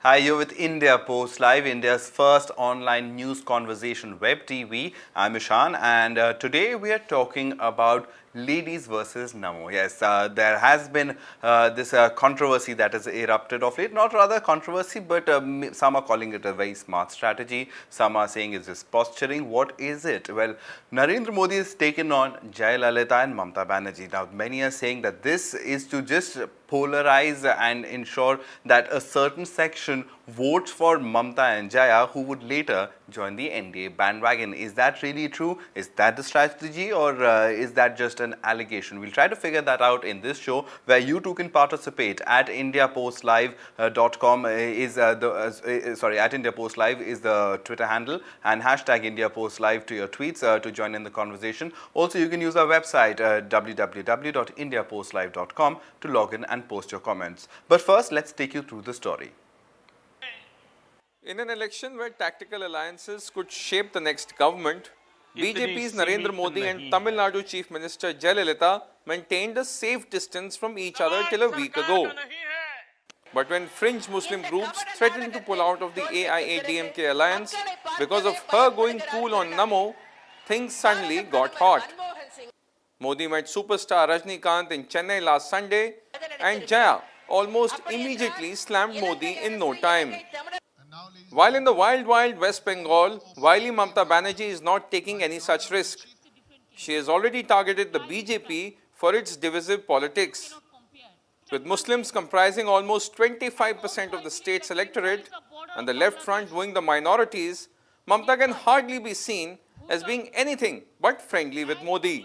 Hi, you're with India Post Live, India's first online news conversation web TV. I'm Ishan, and today we are talking about ladies versus Namo. Yes, there has been this controversy that has erupted of late. Not rather controversy, but some are calling it a very smart strategy. Some are saying it's just posturing. What is it? Well, Narendra Modi has taken on Jayalalitha and Mamta Banerjee. Now, many are saying that this is to just polarize and ensure that a certain section votes for Mamta and Jaya, who would later join the NDA bandwagon. Is that really true? Is that the strategy, or is that just an allegation? We'll try to figure that out in this show, where you too can participate. At IndiaPostLive.com is at IndiaPostLive is the Twitter handle, and hashtag IndiaPostLive to your tweets to join in the conversation. Also, you can use our website www.indiapostlive.com to log in and post your comments. But first, let's take you through the story. In an election where tactical alliances could shape the next government, BJP's Narendra Modi and Tamil Nadu Chief Minister Jayalalitha maintained a safe distance from each other till a week ago. But when fringe Muslim groups threatened to pull out of the AIADMK alliance because of her going cool on Namo, things suddenly got hot. Modi met superstar Rajnikant in Chennai last Sunday, and Jaya almost immediately slammed Modi in no time. While in the wild West Bengal, wily Mamta Banerjee is not taking any such risk. She has already targeted the BJP for its divisive politics. With Muslims comprising almost 25% of the state's electorate and the left front doing the minorities, Mamta can hardly be seen as being anything but friendly with Modi.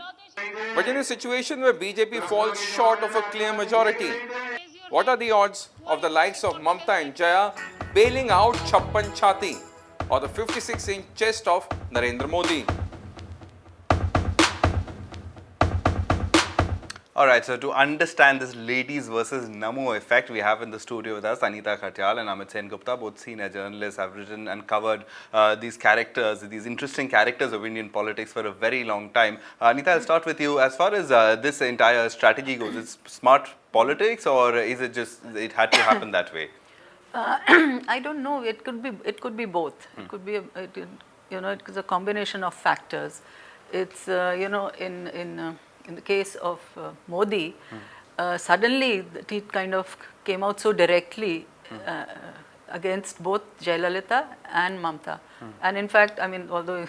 But in a situation where BJP falls short of a clear majority, what are the odds of the likes of Mamta and Jaya bailing out Chappan Chhati or the 56-inch chest of Narendra Modi? Alright, so to understand this ladies versus Namo effect, we have in the studio with us Anita Khatyal and Amit Sen Gupta, both senior journalists, have written and covered these characters, these interesting characters of Indian politics for a very long time. Anita, I'll start with you. As far as this entire strategy goes, is it smart politics, or is it just it had to happen that way? I don't know. It could be both. It could be it's a combination of factors. It's in the case of Modi, suddenly he kind of came out so directly against both Jayalalitha and Mamta. And in fact, I mean, although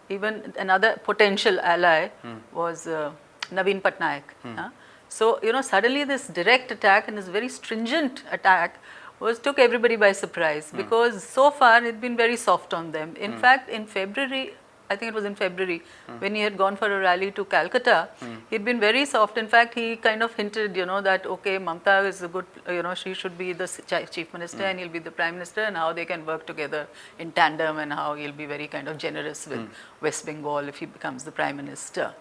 even another potential ally was Naveen Patnaik. So, suddenly this direct attack and this very stringent attack took everybody by surprise, because so far it had been very soft on them. In fact, in February, I think it was in February, when he had gone for a rally to Calcutta, he'd been very soft. In fact, he kind of hinted, that, okay, Mamta is a good, she should be the chief minister and he'll be the prime minister, and how they can work together in tandem, and how he'll be very kind of generous with West Bengal if he becomes the prime minister.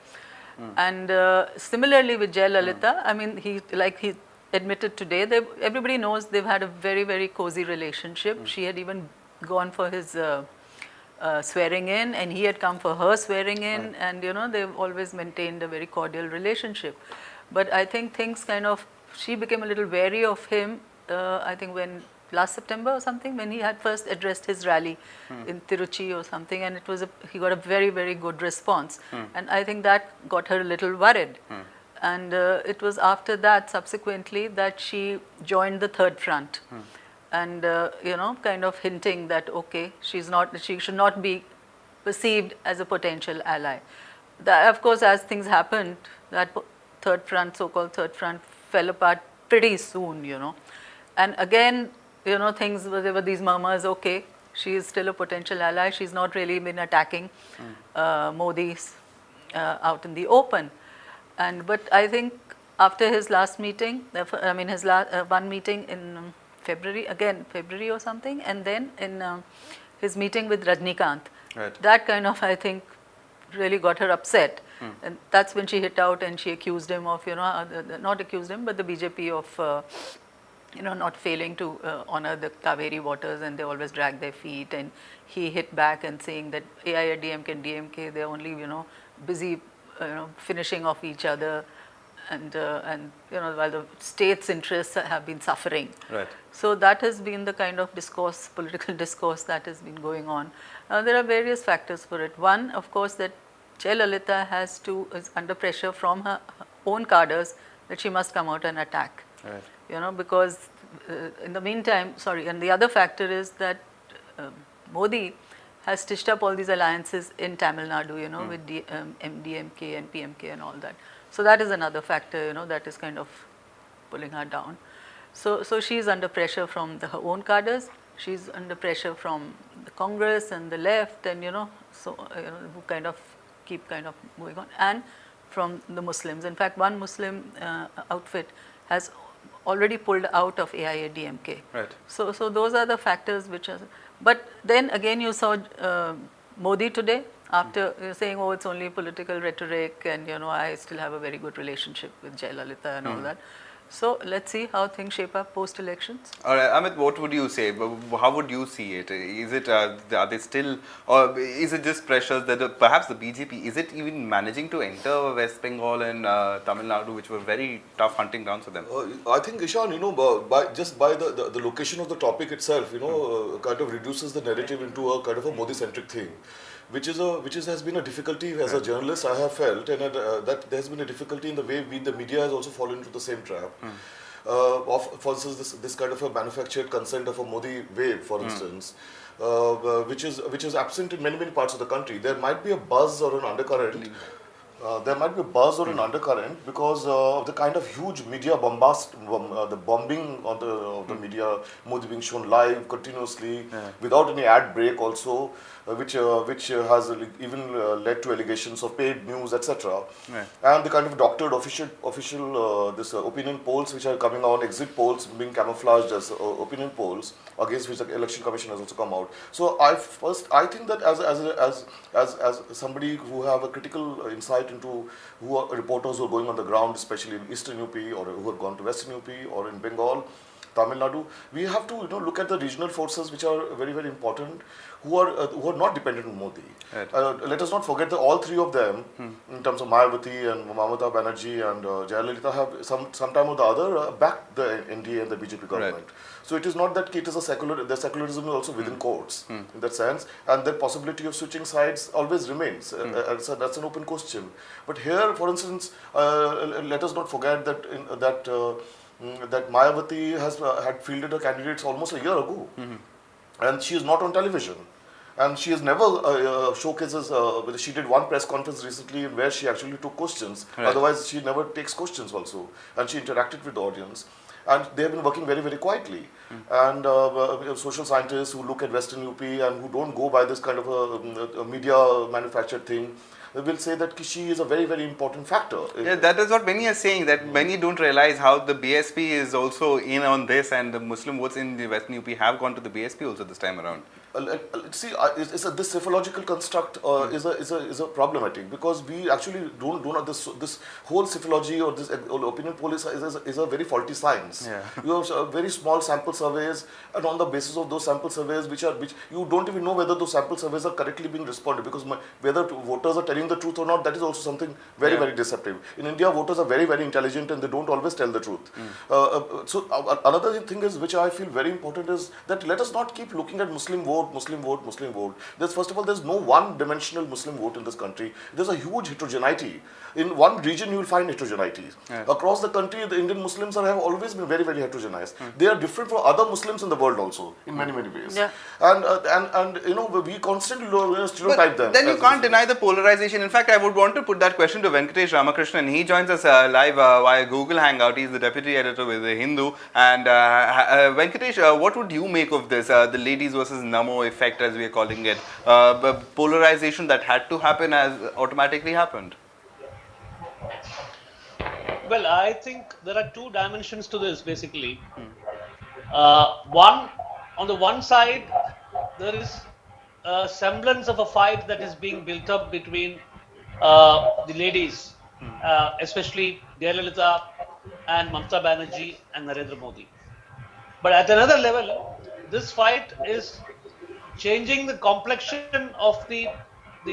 And similarly with Jayalalitha, I mean, he admitted today, everybody knows they've had a very, very cozy relationship. She had even gone for his swearing in, and he had come for her swearing in, and they've always maintained a very cordial relationship. But I think things she became a little wary of him, I think when last September or something, when he had first addressed his rally in Tiruchi or something, and he got a very, very good response. And I think that got her a little worried. And it was after that, subsequently, that she joined the Third Front. And kind of hinting that, okay, she should not be perceived as a potential ally. Of course, as things happened, that Third Front, so-called Third Front, fell apart pretty soon, And again, there were these murmurs, okay, she is still a potential ally, she's not really been attacking Modi out in the open. But I think after his last meeting, his one meeting in February or something, and then in his meeting with Rajnikant, that kind of, I think, really got her upset. And that's when she hit out and she accused him of, not accused him, but the BJP of, not failing to honor the Kaveri waters, and they always drag their feet. And he hit back and saying that AIADMK and DMK, they're only, busy, finishing off each other. and you know, while the state's interests have been suffering. Right. So that has been the kind of discourse, political discourse that has been going on. There are various factors for it. One, of course, that Jayalalitha is under pressure from her own cadres that she must come out and attack. Right. You know, because in the meantime, and the other factor is that Modi has stitched up all these alliances in Tamil Nadu, you know, with the MDMK and PMK and all that. So that is another factor, you know, that is kind of pulling her down. So she is under pressure from her own cadres. She's under pressure from the Congress and the left, and you know, who kind of keep kind of moving on, and from the Muslims. In fact, one Muslim outfit has already pulled out of AIADMK. Right. So those are the factors which are. But then again, you saw Modi today, after saying, oh, it's only political rhetoric, and you know, I still have a very good relationship with Jayalalitha and all that. So let's see how things shape up post-elections. All right, Amit, what would you say? How would you see it? Is it, are they still, or is it just pressures that perhaps the BJP, is it even managing to enter West Bengal and Tamil Nadu, which were very tough hunting grounds for them? I think, Ishan, you know, by the location of the topic itself, you know, kind of reduces the narrative into a kind of a Modi-centric thing. Which has been a difficulty as a journalist I have felt, and that there has been a difficulty in the way the media has also fallen into the same trap. For instance, this kind of a manufactured consent of a Modi wave, for instance, which is absent in many parts of the country. There might be a buzz or an undercurrent. Because of the kind of huge media bombast, the bombing of the media, Modi being shown live continuously without any ad break also, which has even led to allegations of paid news, etc. And the kind of doctored official opinion polls which are coming on, exit polls being camouflaged as opinion polls, against which the Election Commission has also come out. So I think that as somebody who have a critical insight into who are reporters who are going on the ground, especially in Eastern UP, or who have gone to Western UP or in Bengal, Tamil Nadu, we have to look at the regional forces which are very important, who are not dependent on Modi. Right. Let us not forget that all three of them, in terms of Mayawati and Mamata Banerjee and Jayalalitha, have some time or the other backed the NDA and the BJP government. Right. So it is not that it is the secularism is also within courts in that sense, and the possibility of switching sides always remains. So that's an open question. But here, for instance, let us not forget that that Mayawati had fielded her candidates almost a year ago, and she is not on television. And she has never showcases, she did one press conference recently where she actually took questions. Right. Otherwise, she never takes questions also. And she interacted with the audience. And they have been working very quietly. And social scientists who look at Western UP and who don't go by this kind of a media manufactured thing, will say that she is a very important factor. Yeah, that is what many are saying, that many don't realize how the BSP is also in on this, and the Muslim votes in the Western UP have gone to the BSP also this time around. See, this psephological construct is a problematic, because we actually don't know this whole psephology or this opinion poll is a very faulty science. Yeah. You have very small sample surveys, and on the basis of those sample surveys, which you don't even know whether those sample surveys are correctly being responded, because whether voters are telling the truth or not, that is also something very deceptive. In India, voters are very intelligent, and they don't always tell the truth. So another thing is, which I feel very important, is that let us not keep looking at Muslim vote. First of all, there's no one-dimensional Muslim vote in this country. There's a huge heterogeneity. In one region, you will find heterogeneity. Yeah. Across the country, the Indian Muslims have always been very heterogeneous. They are different from other Muslims in the world also, in many ways. Yeah. And we constantly stereotype them. Then you can't deny the polarization. In fact, I would want to put that question to Venkatesh Ramakrishnan. He joins us live via Google Hangout. He's the deputy editor with The Hindu. And Venkatesh, what would you make of this, the ladies versus Namo effect, as we are calling it? Polarization that had to happen has automatically happened. Well, I think there are two dimensions to this, basically. One, on the one side, there is a semblance of a fight that is being built up between the ladies, especially Jayalalitha and Mamata Banerjee and Narendra Modi. But at another level, this fight is changing the complexion of the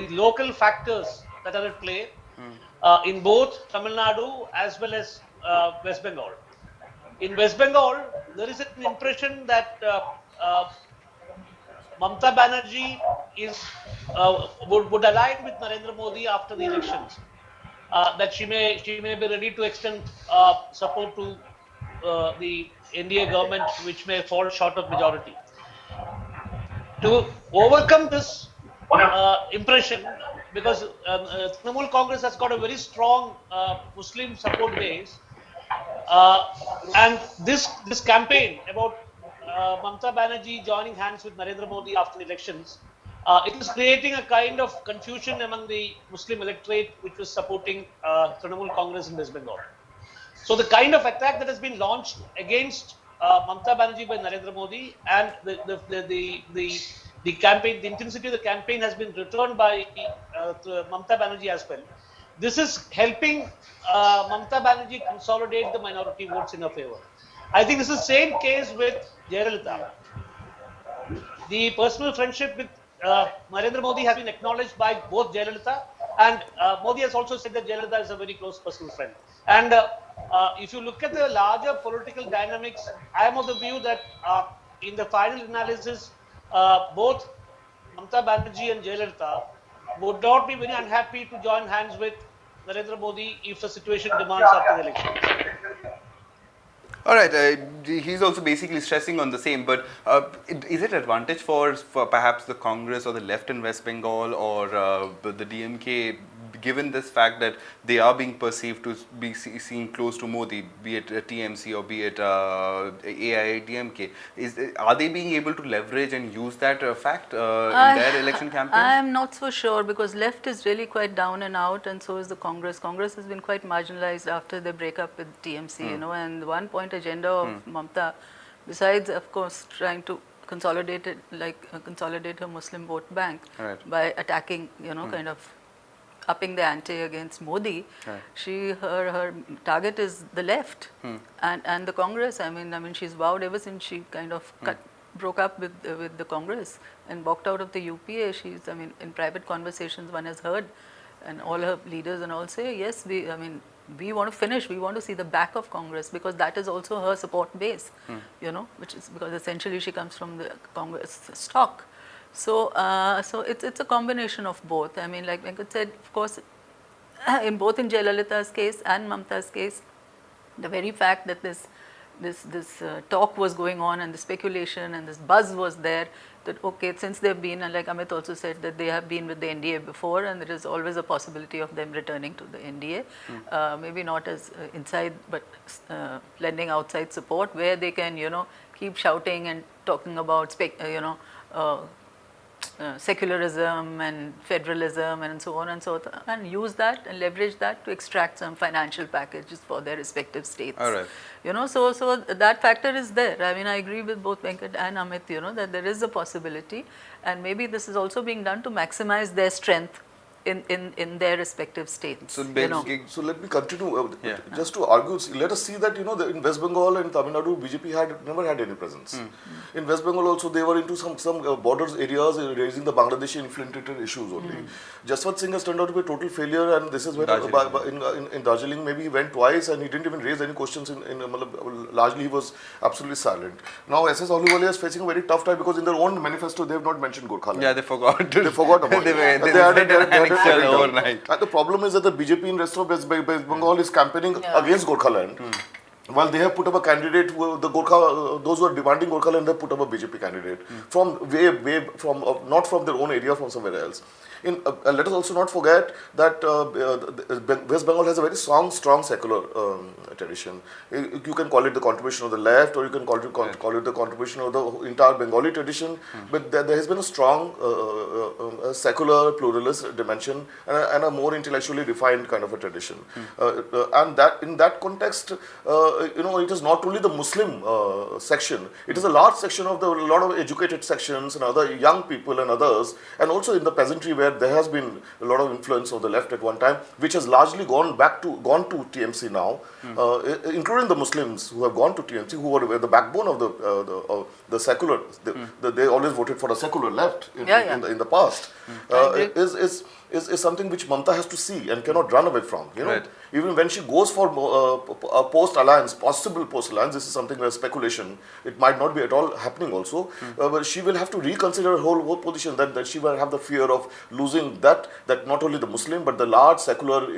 local factors that are at play, in both Tamil Nadu as well as West Bengal. In West Bengal, there is an impression that Mamata Banerjee would align with Narendra Modi after the elections. That she may be ready to extend support to the NDA government, which may fall short of majority. To overcome this impression, because Trinamool Congress has got a very strong Muslim support base, and this campaign about Mamata Banerjee joining hands with Narendra Modi after the elections, it is creating a kind of confusion among the Muslim electorate which was supporting Trinamool Congress in West Bengal. So the kind of attack that has been launched against Mamata Banerjee by Narendra Modi, and the campaign, the intensity of the campaign has been returned by Mamata Banerjee as well. This is helping Mamata Banerjee consolidate the minority votes in her favor. I think this is the same case with Jayalalitha. The personal friendship with Narendra Modi has been acknowledged by both Jayalalitha, and Modi has also said that Jayalalitha is a very close personal friend. And if you look at the larger political dynamics, I am of the view that in the final analysis, both Mamata Banerjee and Jayalalitha would not be very unhappy to join hands with Narendra Modi if the situation demands after the election. All right, he's also basically stressing on the same, but is it advantage for perhaps the Congress or the left in West Bengal or the DMK, given this fact that they are being perceived to be seen close to Modi, be it TMC or be it AIADMK? Are they being able to leverage and use that fact in their election campaigns? I am not so sure, because left is really quite down and out, and so is the Congress. Congress has been quite marginalized after they break up with TMC, you know, and the one point agenda of Mamata, besides of course trying to consolidate it, consolidate her Muslim vote bank by attacking, you know, kind of upping the ante against Modi, her target is the left and the Congress. I mean she's vowed ever since she kind of broke up with the Congress and walked out of the UPA. She's, I mean, in private conversations one has heard, and all her leaders and all say, yes, we want to finish, we want to see the back of Congress, because that is also her support base, you know, which is because essentially she comes from the Congress stock. So, so it's a combination of both. I mean, like Venkat said, of course, in both in Jayalalitha's case and Mamata's case, the very fact that this talk was going on and the speculation and this buzz was there, that okay, since they've been, and like Amit also said, that they have been with the NDA before, and there is always a possibility of them returning to the NDA, maybe not as inside, but lending outside support, where they can, you know, keep shouting and talking about, secularism and federalism and so on and so forth, and use that and leverage that to extract some financial packages for their respective states. All right. You know, so that factor is there. I mean, I agree with both Venkat and Amit, you know, that there is a possibility, and maybe this is also being done to maximize their strength in their respective states. So, you know. So let me continue just to argue. Let us see that, you know, in West Bengal and Tamil Nadu, BJP never had any presence. In West Bengal also, they were into some borders areas raising the Bangladeshi infiltrated issues only. Jaswant Singh has turned out to be a total failure, and this is where in Darjeeling maybe he went twice and he didn't even raise any questions. Largely he was absolutely silent. Now SS Ahluwalia is facing a very tough time, because in their own manifesto they have not mentioned Gorkhaland. Yeah, they forgot. They forgot about it. Overnight. And the problem is that the BJP in rest of West Bengal is campaigning against Gorkhaland. While they have put up a candidate, those who are demanding Gorkhaland, they put up a BJP candidate from way from not from their own area, from somewhere else. Let us also not forget that West Bengal has a very strong secular tradition. You can call it the contribution of the left, or you can call it the contribution of the entire Bengali tradition. But there has been a strong secular pluralist dimension and a more intellectually refined kind of a tradition. And that in that context, you know, it is not only the Muslim section; it is a large section of a lot of educated sections and other young people and others, and also in the peasantry, where that there has been a lot of influence of the left at one time, which has largely gone to TMC now, including the Muslims who have gone to TMC, who were the backbone of the secular. They always voted for the secular left in the past. Is something which Mamta has to see and cannot run away from. Right. Even when she goes for a post-alliance, possible post-alliance, this is something where speculation, it might not be at all happening also, but she will have to reconsider her whole position, that she will have the fear of losing that not only the Muslim, but the large secular,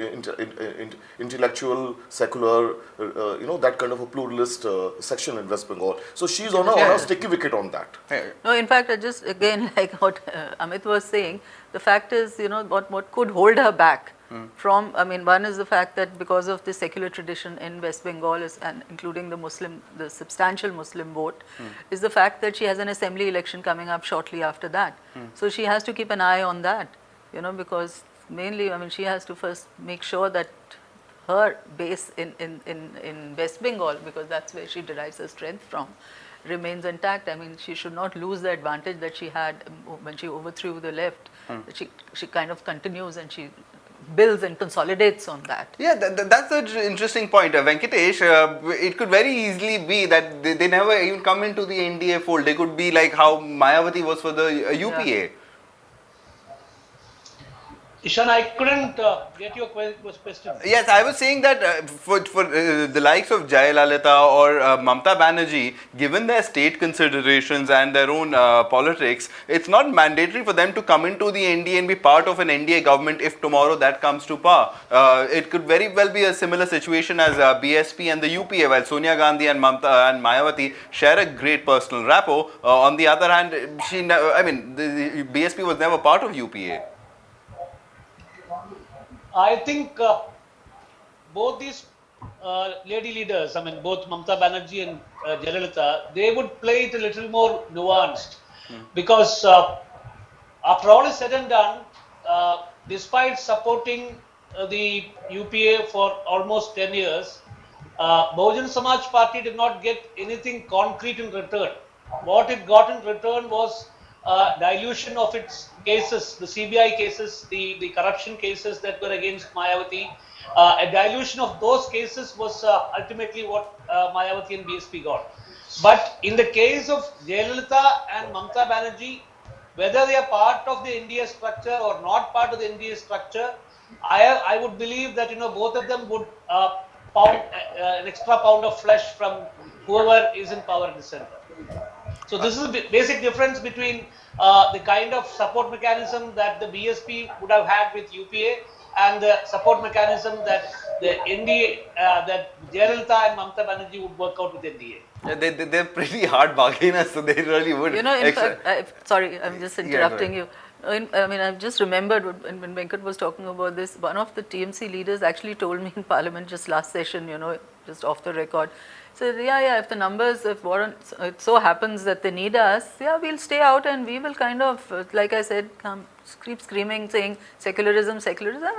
intellectual, secular, that kind of a pluralist section in West Bengal. So she's on a sticky wicket on that. No, in fact, I just, again, like what Amit was saying, the fact is, what could hold her back from, one is the fact that because of the secular tradition in West Bengal, and including the substantial Muslim vote, is the fact that she has an assembly election coming up shortly after that. So she has to keep an eye on that, because mainly, she has to first make sure that her base in West Bengal, because that's where she derives her strength from, remains intact. She should not lose the advantage that she had when she overthrew the left. She kind of continues and she builds and consolidates on that. Yeah, that's an interesting point. Venkatesh, it could very easily be that they never even come into the NDA fold. They could be like how Mayawati was for the UPA. Yeah. Ishan, I couldn't get your question. Yes, I was saying that for the likes of Jayalalitha or Mamta Banerjee, given their state considerations and their own politics, it's not mandatory for them to come into the NDA and be part of an NDA government if tomorrow that comes to power. It could very well be a similar situation as BSP and the UPA, while Sonia Gandhi and Mamta and Mayawati share a great personal rapport. On the other hand, the BSP was never part of UPA. I think both these lady leaders, both Mamta Banerjee and Jayalalitha, they would play it a little more nuanced because after all is said and done, despite supporting the UPA for almost 10 years, Bahujan Samaj Party did not get anything concrete in return. What it got in return was dilution of its cases, the CBI cases, the corruption cases that were against Mayawati. A dilution of those cases was ultimately what Mayawati and BSP got. But in the case of Jayalalitha and Mamta Banerjee, whether they are part of the NDA structure or not part of the NDA structure, I would believe that both of them would pound an extra pound of flesh from whoever is in power in the center. So this is the basic difference between the kind of support mechanism that the BSP would have had with UPA and the support mechanism that the NDA, that Jayalalitha and Mamta Banerjee would work out with NDA. Yeah, they're pretty hard bargainers, so they really would. In fact, sorry, I'm just interrupting you. I've just remembered when Venkat was talking about this, one of the TMC leaders actually told me in Parliament just last session, just off the record, said, if the numbers, if it so happens that they need us, we'll stay out and we will kind of, like I said, keep screaming, saying secularism,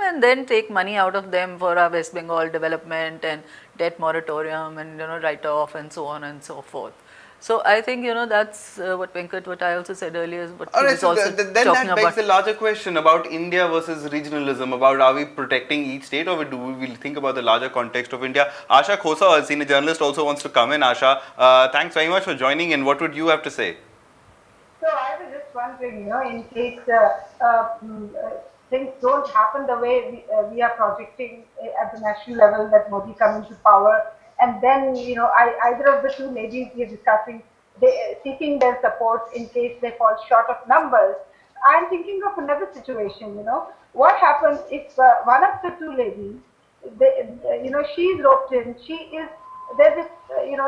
and then take money out of them for our West Bengal development and debt moratorium and, write-off and so on and so forth. So I think, that's what I also said earlier, is what he was also then talking that begs about. the larger question about India versus regionalism, about are we protecting each state, or do we think about the larger context of India? Asha Khosa, a senior journalist, also wants to come in. Asha, thanks very much for joining in. What would you have to say? So I was just wondering, in case things don't happen the way we are projecting at the national level, that Modi come into power, and then, either of the two ladies we are discussing, seeking their support in case they fall short of numbers. I'm thinking of another situation, what happens if one of the two ladies, she's roped in, there's this,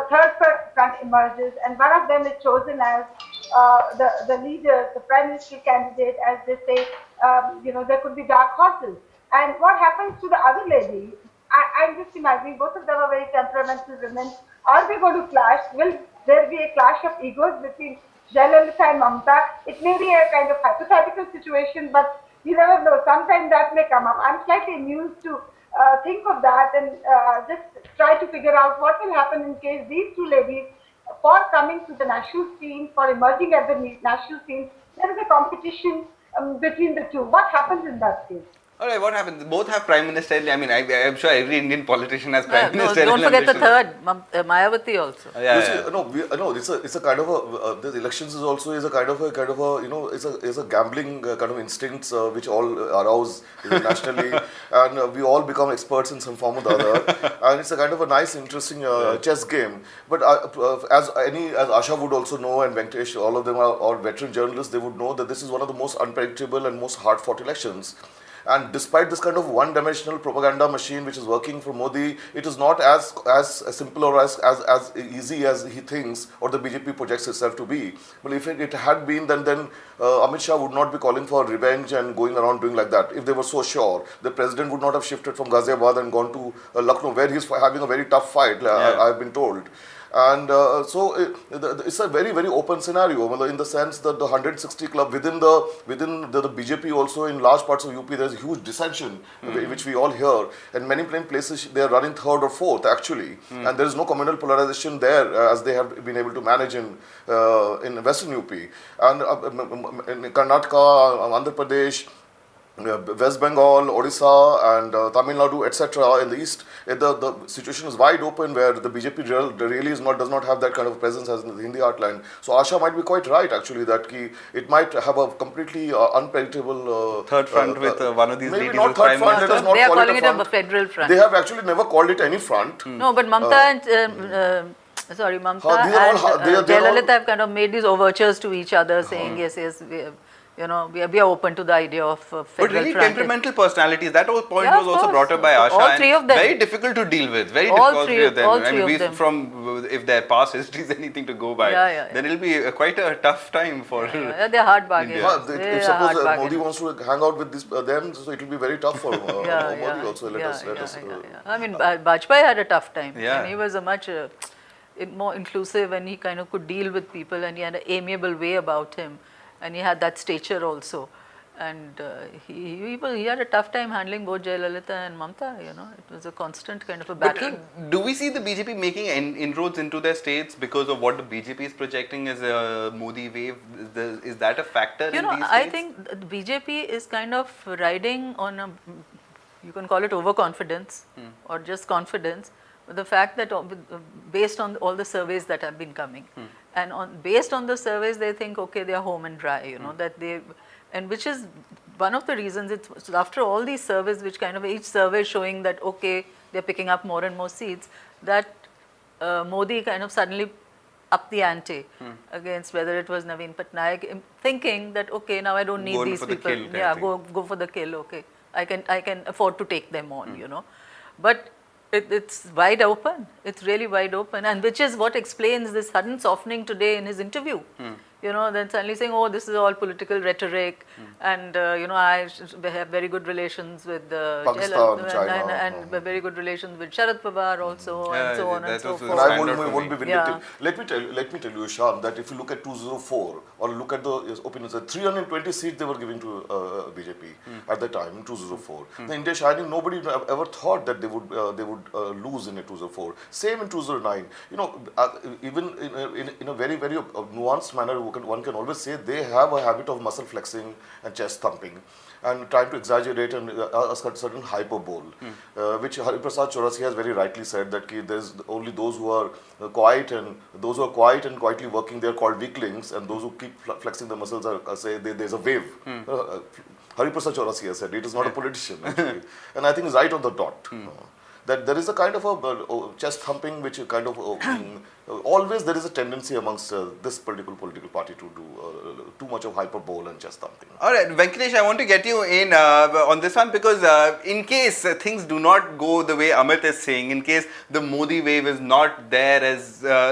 third front emerges, and one of them is chosen as the leader, the prime minister candidate, as they say, there could be dark horses. And what happens to the other lady? I'm just imagining both of them are very temperamental women. Are they going to clash? Will there be a clash of egos between Jayalalitha and Mamta? It may be a kind of hypothetical situation, but you never know. Sometimes that may come up. I'm slightly amused to think of that and just try to figure out what will happen in case these two ladies, for coming to the national scene, for emerging at the national scene, there is a competition between the two. What happens in that case? All right, what happens? Both have prime minister. I mean, I'm sure every Indian politician has Yeah, prime no, minister. don't forget the ambitions. third, Mayawati also. Yeah, You see, yeah. no, it's a kind of a the elections is also is a kind of a it's a gambling kind of instincts which all arouse nationally, and we all become experts in some form or the other, and it's a kind of a nice, interesting chess game. But as Asha would also know, and Venkatesh, all of them are veteran journalists, they would know that this is one of the most unpredictable and most hard-fought elections. And despite this kind of one-dimensional propaganda machine which is working for Modi, it is not as simple or as easy as he thinks or the BJP projects itself to be. But if it had been, then Amit Shah would not be calling for revenge and going around doing like that. If they were so sure, the president would not have shifted from Ghaziabad and gone to Lucknow, where he's having a very tough fight, I've been told. And so it's a very, very open scenario in the sense that the 160 club within the BJP also in large parts of UP there's huge dissension which we all hear, and many places they are running third or fourth actually, and there is no communal polarization there as they have been able to manage in Western UP and in Karnataka, Andhra Pradesh, West Bengal, Odisha and Tamil Nadu, etc. in the east, the situation is wide open where the BJP really does not have that kind of presence as in the Hindi heartland. So Asha might be quite right actually that it might have a completely unpredictable Third front with one of these maybe ladies not as third prime front. minister. Let us not They are call calling it it a a front. federal front. They have actually never called it any front. No, but Mamta and sorry, Mamta these are all- and they are Jayalalitha all- have kind of made these overtures to each other, saying yes, we are open to the idea of But federal really front. temperamental personalities, that whole point Yeah, was of also course. brought up by Asha. All and three of them. Very difficult to deal with. Very All difficult, all three three of- of them. all I three mean, of we, them. from if their past history is anything to go by, Yeah. then it'll be quite a tough time for. Yeah, they're hard bargains. India. They If are hard suppose Modi bargains. wants to hang out with them, so it will be very tough for Modi also. Let us. I mean, Bajpayee had a tough time. Yeah. And he was a much more inclusive, and he kind of could deal with people, and he had an amiable way about him, and he had that stature also. And he had a tough time handling both Jayalalitha and Mamta. It was a constant kind of a But battle. do we see the BJP making inroads into their states because of what the BJP is projecting as a Modi wave? Is that a factor in these states? I think the BJP is kind of riding on you can call it overconfidence or just confidence, but the fact that based on all the surveys that have been coming, and based on the surveys they think, okay, they are home and dry, that they, and which is one of the reasons it's after all these surveys, which kind of each survey showing that, okay, they're picking up more and more seats, that Modi kind of suddenly up the ante against whether it was Naveen Patnaik, thinking that, okay, now I don't need Going these for the people. kill kind Yeah, of thing. go for the kill. Okay, I can afford to take them on. But it's wide open. It's really wide open, and which is what explains this sudden softening today in his interview. Then suddenly saying, oh, this is all political rhetoric, and I have very good relations with Pakistan, China, and very good relations with Sharad Pawar also, Yeah, and so on and that so was forth. And I Stand out for won't be me. vindictive. Let me tell you, Shyam, that if you look at 204 or look at the opinions, 320 seats they were giving to BJP at the time in 204. The India Shining, nobody ever thought that they would lose in a 204. Same in 209. Even in a very very nuanced manner, one can always say they have a habit of muscle flexing and chest thumping and trying to exaggerate and a certain hyperbole, which Hariprasad Chaurasia has very rightly said that there's only those who are quiet and quietly working, they are called weaklings, and those who keep flexing the muscles say there's a wave. Hariprasad Chaurasia said it is not a politician actually, and I think he's right on the dot. That there is a kind of a chest thumping which kind of always there is a tendency amongst this political party to do too much of hyperbole and chest thumping. All right, Venkatesh, I want to get you in on this one because in case things do not go the way Amit is saying, in case the Modi wave is not there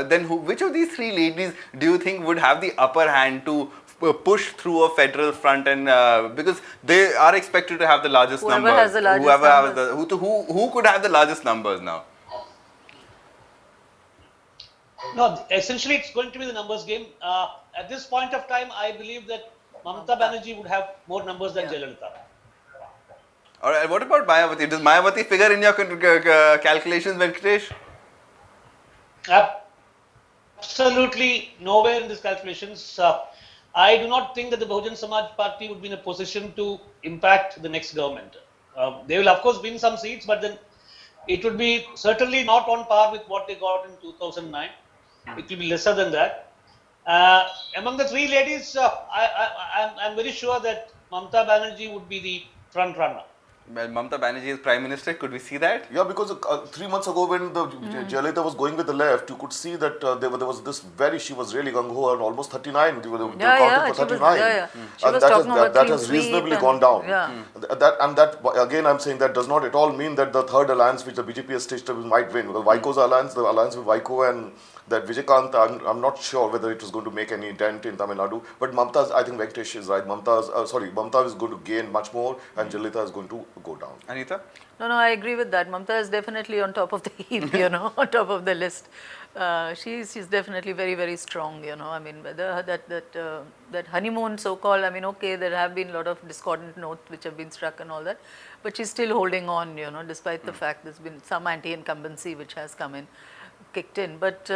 then which of these three ladies do you think would have the upper hand to push through a federal front, and because they are expected to have the largest Whoever numbers. has the largest numbers. Who could have the largest numbers now? No, essentially it's going to be the numbers game. At this point of time, I believe that Mamata Banerjee would have more numbers than Jayalalitha. All right, what about Mayawati? Does Mayawati figure in your calculations, Venkatesh? Absolutely nowhere in these calculations. I do not think that the Bahujan Samaj Party would be in a position to impact the next government. They will, of course, win some seats, but then it would be certainly not on par with what they got in 2009. It will be lesser than that. Among the three ladies, I'm very sure that Mamata Banerjee would be the front runner. Well, Mamata Banerjee is Prime Minister. Could we see that? Yeah, because 3 months ago when the Jayalalitha was going with the left, you could see that there was this she was really gung-ho and almost 39. They were counting for 39. She was talking about that has reasonably gone down. Yeah. That again, I'm saying that does not at all mean that the third alliance which the BJP has stitched up might win. Because Vaiko's alliance, the alliance with Vaiko and that Vijaykanth, I'm not sure whether it was going to make any dent in Tamil Nadu. But Mamta's, I think Venkatesh is right. Mamta is going to gain much more and Jayalalitha is going to go down. Anita? No, I agree with that. Mamta is definitely on top of the heap, on top of the list. She's definitely very, very strong, I mean, whether that honeymoon so-called, I mean, okay, there have been a lot of discordant notes which have been struck and all that, but she's still holding on, despite the fact there's been some anti-incumbency which has kicked in, but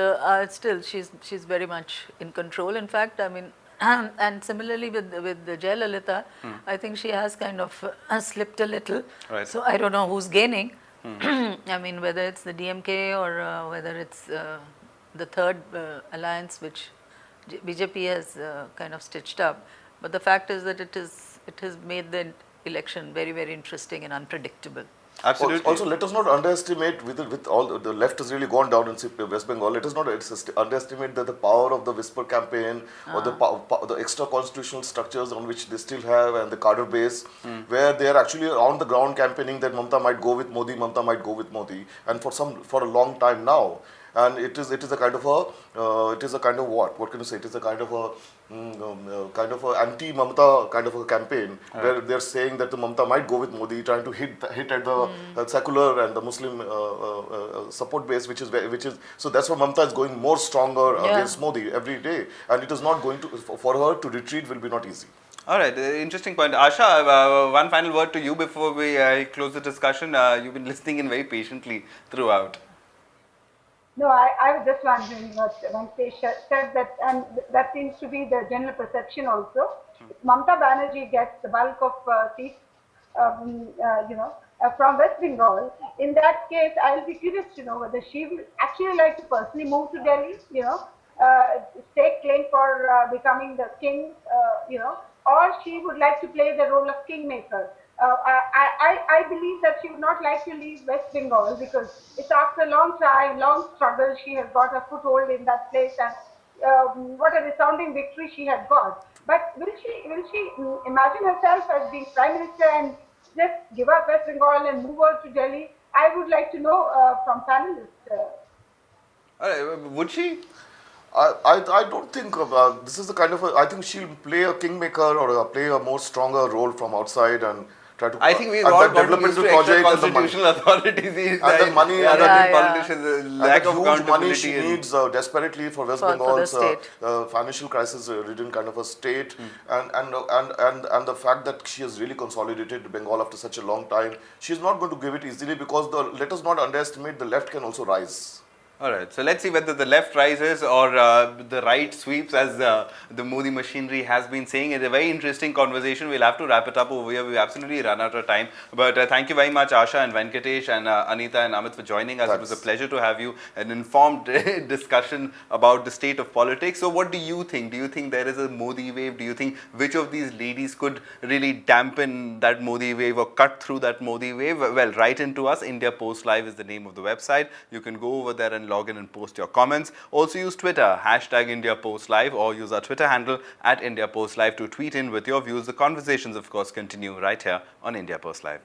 still she's very much in control. In fact, I mean, and similarly with the Jayalalitha, I think she has kind of slipped a little. Right. So I don't know who's gaining. I mean, whether it's the DMK or whether it's the third alliance which BJP has kind of stitched up. But the fact is that it has made the election very, very interesting and unpredictable. Absolutely. Also, let us not underestimate with all the left has really gone down in West Bengal. Let us not underestimate that the power of the whisper campaign or the extra constitutional structures on which they still have and the cadre base, where they are actually on the ground campaigning that Mamata might go with Modi, Mamata might go with Modi, and for a long time now. And it is a kind of what can you say? It is a kind of a anti-Mamata kind of a campaign where they're saying that the Mamata might go with Modi, trying to hit at the secular and the Muslim support base, which is so that's why Mamata is going more stronger against Modi every day, and it is not going to for her to retreat will be not easy. All right, interesting point. Asha, one final word to you before we close the discussion. You've been listening in very patiently throughout. No, I was just wondering what Venkatesh said that, and that seems to be the general perception also. If Mamata Banerjee gets the bulk of seats, from West Bengal, in that case, I'll be curious to know whether she will actually like to personally move to Delhi, stake claim for becoming the king, or she would like to play the role of kingmaker. I believe that she would not like to leave West Bengal because it's after a long time, long struggle, she has got a foothold in that place, and what a resounding victory she had got. But will she imagine herself as being Prime Minister and just give up West Bengal and move over to Delhi? I would like to know from panelists. Would she? I don't think this is the kind of I think she'll play a kingmaker or play a more stronger role from outside and try to. I think we've all got used to extra constitutional authorities these and the money and the politicians, lack of huge money she accountability needs desperately for West Bengal's financial crisis-ridden kind of a state, and the fact that she has really consolidated Bengal after such a long time, she's not going to give it easily because let us not underestimate the left can also rise. Alright, so let's see whether the left rises or the right sweeps, as the Modi machinery has been saying. It's a very interesting conversation. We'll have to wrap it up over here. We've absolutely run out of time. But thank you very much, Asha and Venkatesh and Anita and Amit, for joining us. Thanks. It was a pleasure to have you. An informed discussion about the state of politics. So what do you think? Do you think there is a Modi wave? Do you think which of these ladies could really dampen that Modi wave or cut through that Modi wave? Well, write into us. India Post Live is the name of the website. You can go over there and log in and post your comments. Also use Twitter, #IndiaPostLive, or use our Twitter handle @IndiaPostLive to tweet in with your views. The conversations, of course, continue right here on India Post Live.